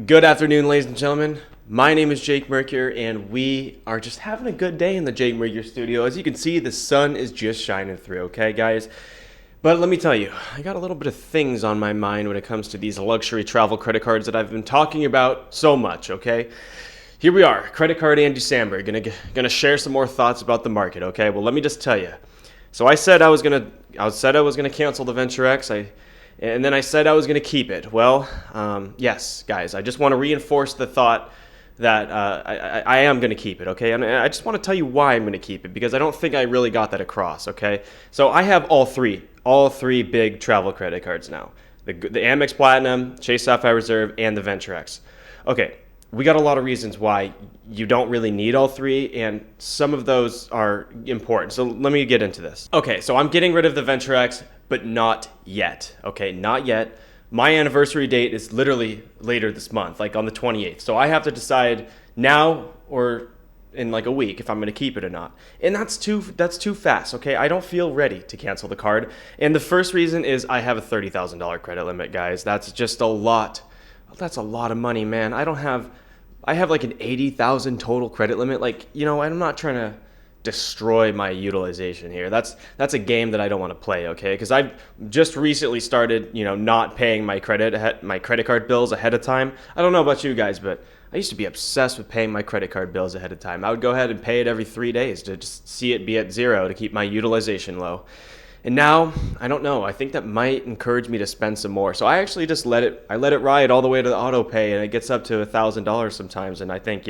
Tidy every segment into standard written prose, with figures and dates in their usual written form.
Good afternoon, ladies and gentlemen. My name is Jake Mercure, and we are just having a good day in the Jake Mercure studio. As you can see, the sun is just shining through, okay, guys? But let me tell you, I got a little bit of things on my mind when it comes to these luxury travel credit cards that I've been talking about so much, okay? Here we are, Credit Card Andy Samberg, gonna share some more thoughts about the market, okay? Well, let me just tell you. So I said I was gonna cancel the Venture X. And then I said I was going to keep it. Well, yes, guys, I just want to reinforce the thought that I am going to keep it, okay? And I just want to tell you why I'm going to keep it, because I don't think I really got that across, okay? So I have all three big travel credit cards now. The Amex Platinum, Chase Sapphire Reserve, and the Venture X. Okay, we got a lot of reasons why you don't really need all three, and some of those are important. So let me get into this. Okay, so I'm getting rid of the Venture X, but not yet. Okay, not yet. My anniversary date is literally later this month, like on the 28th. So I have to decide now or in like a week if I'm going to keep it or not. And that's too fast, okay? I don't feel ready to cancel the card. And the first reason is I have a $30,000 credit limit, guys. That's just a lot. That's a lot of money, man. I have like an 80,000 total credit limit. Like, I'm not trying to destroy my utilization here. That's a game that I don't want to play, okay? Because I've just recently started, not paying my credit card bills ahead of time. I don't know about you guys, but I used to be obsessed with paying my credit card bills ahead of time. I would go ahead and pay it every 3 days to just see it be at zero to keep my utilization low. And now, I don't know. I think that might encourage me to spend some more. So I actually just let it ride all the way to the auto pay, and it gets up to $1,000 sometimes. And I think,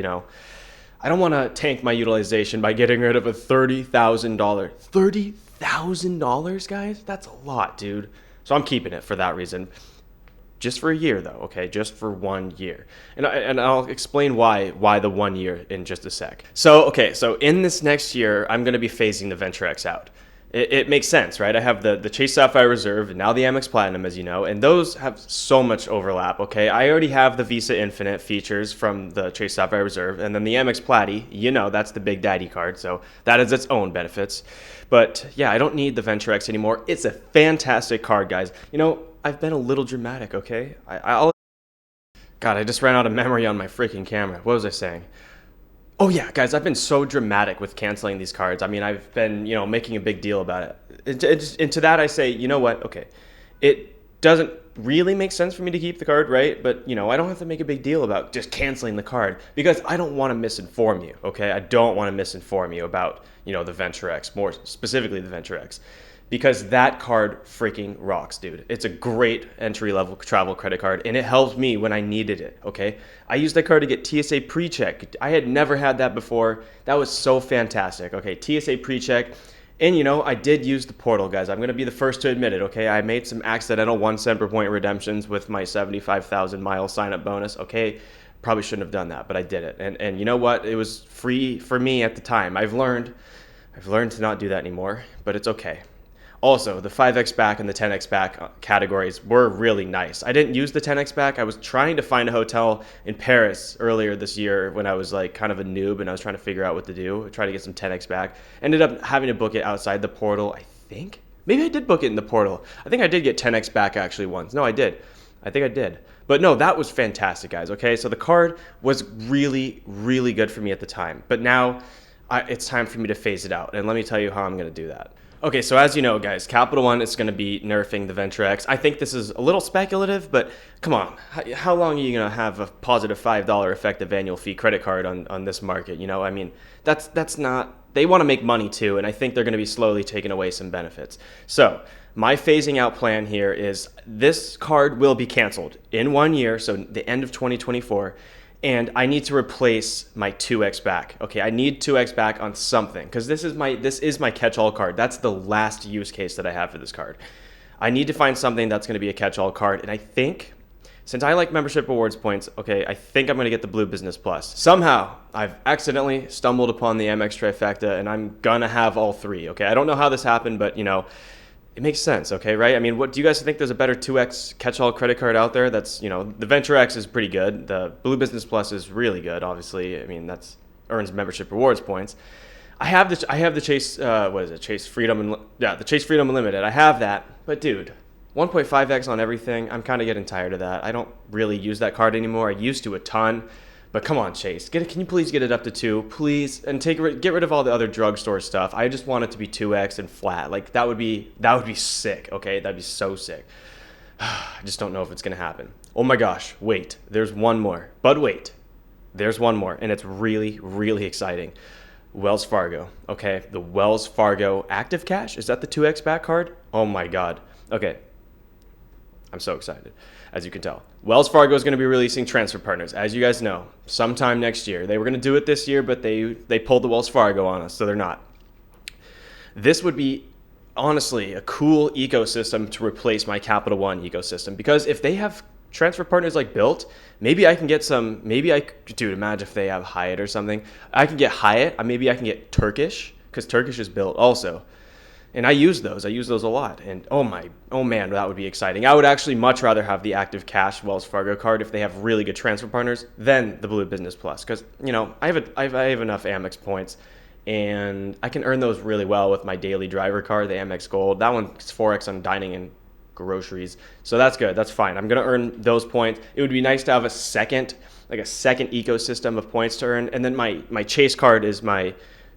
I don't want to tank my utilization by getting rid of a $30,000. $30,000, guys? That's a lot, dude. So I'm keeping it for that reason. Just for a year, though, okay? Just for 1 year. And I'll explain why the 1 year in just a sec. So in this next year, I'm going to be phasing the Venture X out. It makes sense, right? I have the Chase Sapphire Reserve and now the Amex Platinum, as you know, and those have so much overlap, okay? I already have the Visa Infinite features from the Chase Sapphire Reserve, and then the Amex Platy, that's the Big Daddy card, so that has its own benefits. But yeah, I don't need the Venture X anymore. It's a fantastic card, guys. I've been a little dramatic, okay? God, I just ran out of memory on my freaking camera. What was I saying? Oh yeah, guys, I've been so dramatic with canceling these cards. I mean, I've been, making a big deal about it. And to that I say, you know what? Okay, it doesn't really make sense for me to keep the card, right? But, I don't have to make a big deal about just canceling the card because I don't want to misinform you, okay? I don't want to misinform you about, the Venture X, more specifically the Venture X. Because that card freaking rocks, dude. It's a great entry-level travel credit card, and it helped me when I needed it, okay? I used that card to get TSA PreCheck. I had never had that before. That was so fantastic, okay? TSA PreCheck. And, I did use the portal, guys. I'm going to be the first to admit it, okay? I made some accidental 1 cent per point redemptions with my 75,000 mile sign-up bonus, okay? Probably shouldn't have done that, but I did it. And you know what? It was free for me at the time. I've learned to not do that anymore, but it's okay. Also, the 5x back and the 10x back categories were really nice. I didn't use the 10x back. I was trying to find a hotel in Paris earlier this year when I was like kind of a noob and I was trying to figure out what to do. I tried to get some 10x back. Ended up having to book it outside the portal, I think. Maybe I did book it in the portal. I think I did get 10x back actually once. No, I did. I think I did. But no, that was fantastic, guys, okay? So the card was really, really good for me at the time. But now it's time for me to phase it out. And let me tell you how I'm going to do that. Okay, so as you know, guys, Capital One is going to be nerfing the Venture X. I think this is a little speculative, but come on. How long are you going to have a positive $5 effective annual fee credit card on this market? I mean, that's not... They want to make money too, and I think they're going to be slowly taking away some benefits. So my phasing out plan here is this card will be canceled in 1 year, so the end of 2024, and I need to replace my 2x back. Okay, I need 2x back on something because this is my catch-all card. That's the last use case that I have for this card. I need to find something that's going to be a catch-all card, and I think since I like membership rewards points, okay, I think I'm going to get the Blue Business Plus. Somehow, I've accidentally stumbled upon the Amex Trifecta, and I'm going to have all three, okay? I don't know how this happened, but, it makes sense, okay, right? I mean, what do you guys think? There's a better 2x catch-all credit card out there that's, the Venture X is pretty good. The Blue Business Plus is really good, obviously. I mean, that's earns membership rewards points. I have the Chase, Chase Freedom, the Chase Freedom Unlimited. I have that, but dude, 1.5x on everything. I'm kind of getting tired of that. I don't really use that card anymore. I used to a ton. But come on, Chase. Can you please get it up to 2, please, and get rid of all the other drugstore stuff. I just want it to be 2x and flat. Like that would be sick. Okay, that'd be so sick. I just don't know if it's gonna happen. Oh my gosh! Wait, there's one more. But wait, there's one more, and it's really, really exciting. Wells Fargo. Okay, the Wells Fargo Active Cash. Is that the 2x back card? Oh my God. Okay, I'm so excited, as you can tell. Wells Fargo is going to be releasing transfer partners, as you guys know, sometime next year. They were going to do it this year, but they pulled the Wells Fargo on us, so they're not. This would be, honestly, a cool ecosystem to replace my Capital One ecosystem, because if they have transfer partners like built, maybe I can get some, dude, imagine if they have Hyatt or something. I can get Hyatt, maybe I can get Turkish, because Turkish is built also. And I use those a lot. And oh man, that would be exciting. I would actually much rather have the Active Cash Wells Fargo card if they have really good transfer partners than the Blue Business Plus. Because, you know, I have enough Amex points, and I can earn those really well with my daily driver card, the Amex Gold. That one's 4x on dining and groceries. So that's good. That's fine. I'm going to earn those points. It would be nice to have a second ecosystem of points to earn. And then my Chase card is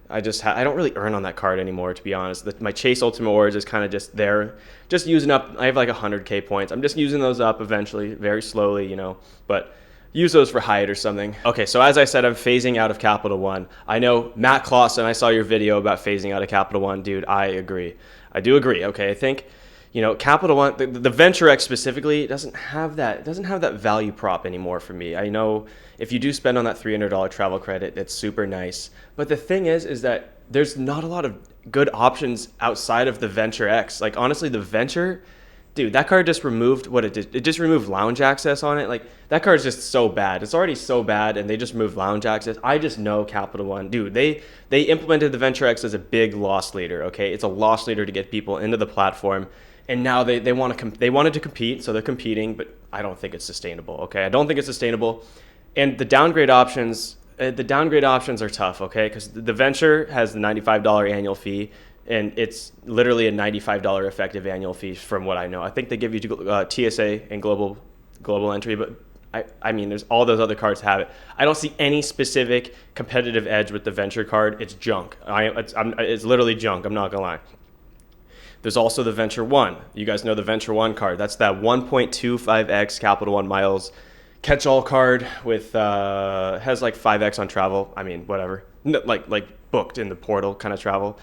I don't really earn on that card anymore, to be honest. My Chase Ultimate Awards is kind of just there, just using up. I have like 100K points. I'm just using those up eventually, very slowly, you know, but use those for Hyatt or something. Okay, so as I said, I'm phasing out of Capital One. I know, Matt Clausen, I saw your video about phasing out of Capital One. Dude, I agree. I do agree, okay? I think, you know, Capital One, the Venture X specifically, doesn't have that value prop anymore for me. I know if you do spend on that $300 travel credit, it's super nice. But the thing is that there's not a lot of good options outside of the Venture X. Like, honestly, the Venture, dude, that card just removed what it did. It just removed lounge access on it. Like, that card is just so bad. It's already so bad, and they just removed lounge access. I just know Capital One. Dude, they implemented the Venture X as a big loss leader, okay? It's a loss leader to get people into the platform. And now they wanted to compete, so they're competing, but I don't think it's sustainable, okay? I don't think it's sustainable. And the downgrade options are tough, okay? Because the Venture has the $95 annual fee, and it's literally a $95 effective annual fee from what I know. I think they give you TSA and global entry, but I mean, there's all those other cards have it. I don't see any specific competitive edge with the Venture card. It's junk. It's literally junk. I'm not gonna lie. There's also the Venture One. You guys know the Venture One card. That's that 1.25x Capital One miles catch-all card with has like 5x on travel. I mean, whatever, like booked in the portal kind of travel.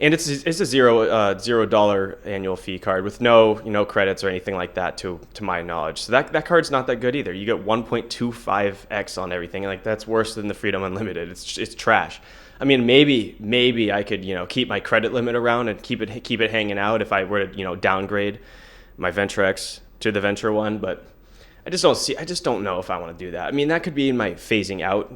And it's a $0 annual fee card with no credits or anything like that to my knowledge. So that card's not that good either. You get 1.25x on everything. Like, that's worse than the Freedom Unlimited. It's trash. I mean, maybe I could, keep my credit limit around and keep it hanging out if I were to, downgrade my Venture X to the Venture One, but I just don't know if I want to do that. I mean, that could be in my phasing out,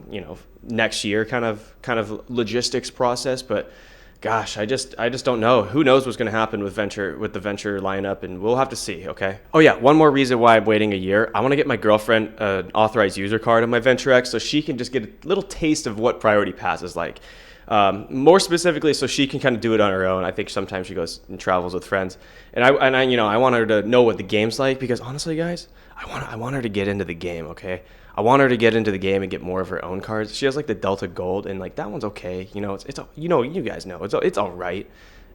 next year kind of logistics process, but gosh, I just don't know. Who knows what's going to happen with the Venture lineup, and we'll have to see, okay? Oh yeah, one more reason why I'm waiting a year. I want to get my girlfriend an authorized user card on my Venture X so she can just get a little taste of what Priority Pass is like. More specifically, so she can kind of do it on her own. I think sometimes she goes and travels with friends, and I want her to know what the game's like, because honestly, guys, I want her to get into the game, okay? I want her to get into the game and get more of her own cards. She has like the Delta Gold, and like that one's okay. It's you guys know it's all right.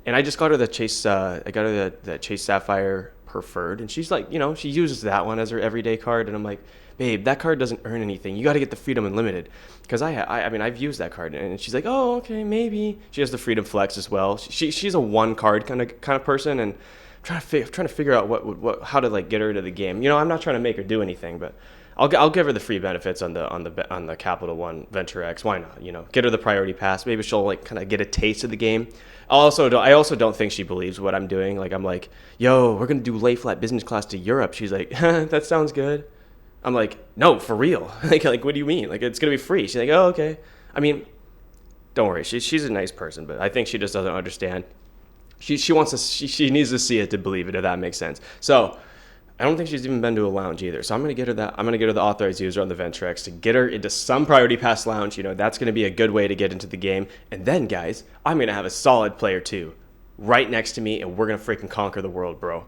And I just got her the Chase. I got her the Chase Sapphire Preferred, and she's like, she uses that one as her everyday card. And I'm like, babe, that card doesn't earn anything. You got to get the Freedom Unlimited, because I've used that card. And she's like, oh, okay, maybe. She has the Freedom Flex as well. She's a one card kind of person, and I'm trying to figure out how to like get her to the game. I'm not trying to make her do anything, but I'll give her the free benefits on the Capital One Venture X. Why not? Get her the Priority Pass. Maybe she'll like kind of get a taste of the game. I also don't think she believes what I'm doing. Like, I'm like, yo, we're gonna do lay flat business class to Europe. She's like, that sounds good. I'm like, no, for real. like what do you mean? Like, it's gonna be free. She's like, oh, okay. I mean, don't worry. She's a nice person, but I think she just doesn't understand. She wants to. She needs to see it to believe it, if that makes sense. So I don't think she's even been to a lounge either. So I'm going to get her that. I'm going to get her the authorized user on the Venture X to get her into some Priority Pass lounge. That's going to be a good way to get into the game. And then, guys, I'm going to have a solid player 2 right next to me, and we're going to freaking conquer the world, bro.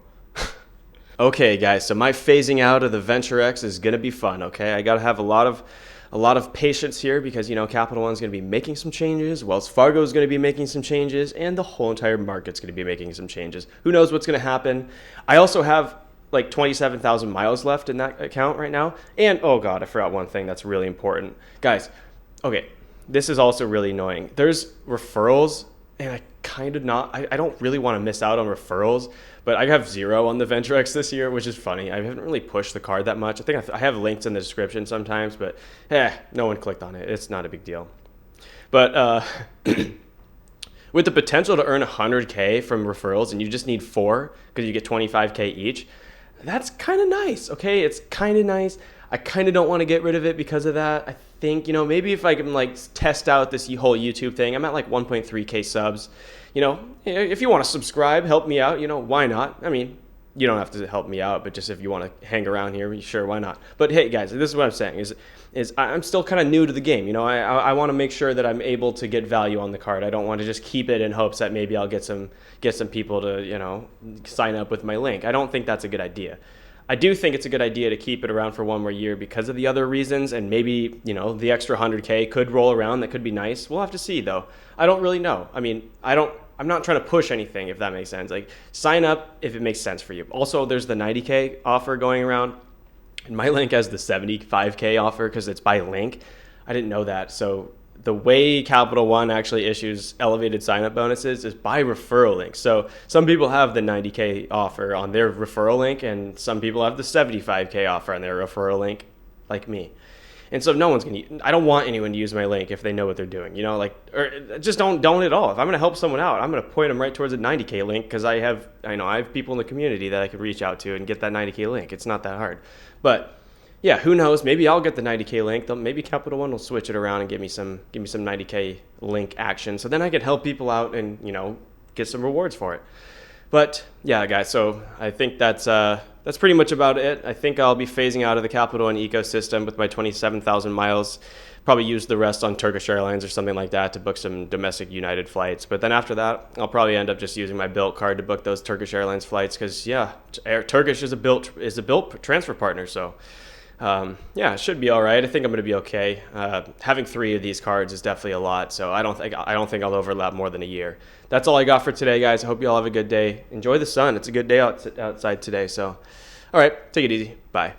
Okay, guys, so my phasing out of the Venture X is going to be fun, okay? I got to have a lot of patience here because, Capital One's going to be making some changes, Wells Fargo is going to be making some changes, and the whole entire market's going to be making some changes. Who knows what's going to happen? I also have like 27,000 miles left in that account right now. And, oh God, I forgot one thing that's really important. Guys, okay, this is also really annoying. There's referrals, and I don't really want to miss out on referrals, but I have 0 on the Venture X this year, which is funny. I haven't really pushed the card that much. I think I have links in the description sometimes, but no one clicked on it. It's not a big deal. But with the potential to earn 100K from referrals, and you just need 4 because you get 25K each, that's kind of nice, okay? It's kind of nice. I kind of don't want to get rid of it because of that. I think, maybe if I can like test out this whole YouTube thing, I'm at like 1.3K subs. If you want to subscribe, help me out, why not? I mean, you don't have to help me out, but just if you want to hang around here, sure, why not? But hey, guys, this is what I'm saying is I'm still kind of new to the game. I want to make sure that I'm able to get value on the card. I don't want to just keep it in hopes that maybe I'll get some people to, sign up with my link. I don't think that's a good idea. I do think it's a good idea to keep it around for one more year because of the other reasons, and maybe, the extra 100K could roll around. That could be nice. We'll have to see, though. I don't really know. I mean, I'm not trying to push anything, if that makes sense. Like, sign up if it makes sense for you. Also, there's the 90K offer going around, and my link has the 75K offer because it's by link. I didn't know that. So the way Capital One actually issues elevated sign-up bonuses is by referral link. So some people have the 90K offer on their referral link, and some people have the 75K offer on their referral link, like me. And so no one's going to, I don't want anyone to use my link if they know what they're doing, or just don't at all. If I'm going to help someone out, I'm going to point them right towards a 90K link because I have people in the community that I could reach out to and get that 90K link. It's not that hard. But yeah, who knows? Maybe I'll get the 90K link. Maybe Capital One will switch it around and give me some 90K link action. So then I could help people out and, get some rewards for it. But yeah, guys, so I think that's pretty much about it. I think I'll be phasing out of the Capital One ecosystem with my 27,000 miles. Probably use the rest on Turkish Airlines or something like that to book some domestic United flights. But then after that, I'll probably end up just using my Bilt card to book those Turkish Airlines flights because, Turkish is a Bilt transfer partner. So, it should be all right. I think I'm going to be okay. Having 3 of these cards is definitely a lot, so I don't think I'll overlap more than a year. That's all I got for today, guys. I hope you all have a good day. Enjoy the sun. It's a good day outside today. So, all right, take it easy. Bye.